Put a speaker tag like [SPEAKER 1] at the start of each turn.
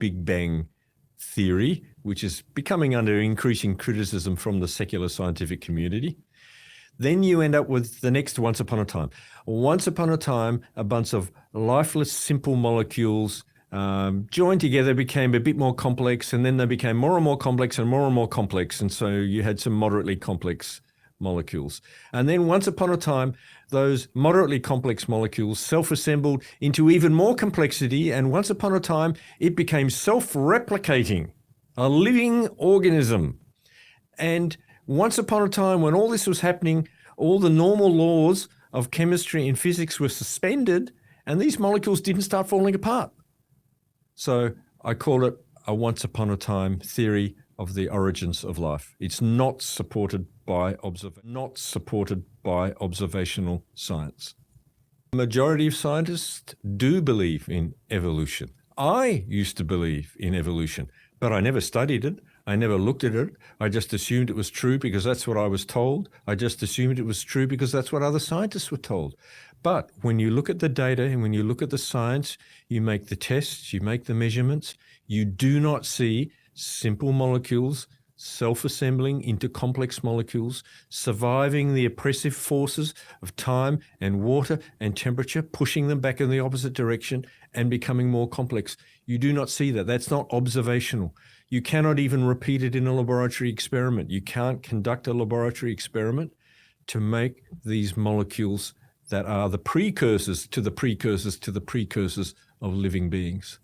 [SPEAKER 1] Big Bang theory, which is becoming under increasing criticism from the secular scientific community. Then you end up with the next once upon a time. Once upon a time, a bunch of lifeless, simple molecules joined together, became a bit more complex, and then they became more and more complex and more and more complex. And so you had some moderately complex molecules. And then once upon a time, those moderately complex molecules self-assembled into even more complexity. And once upon a time, it became self-replicating, a living organism. And once upon a time, when all this was happening, all the normal laws of chemistry and physics were suspended, and these molecules didn't start falling apart. So I call it a once upon a time theory of the origins of life. It's not supported by observational science. The majority of scientists do believe in evolution. I used to believe in evolution, but I never studied it. I never looked at it. I just assumed it was true because that's what I was told. I just assumed it was true because that's what other scientists were told. But when you look at the data and when you look at the science, you make the tests, you make the measurements, you do not see simple molecules self-assembling into complex molecules, surviving the oppressive forces of time and water and temperature, pushing them back in the opposite direction and becoming more complex. You do not see that. That's not observational. You cannot even repeat it in a laboratory experiment. You can't conduct a laboratory experiment to make these molecules that are the precursors to the precursors to the precursors of living beings.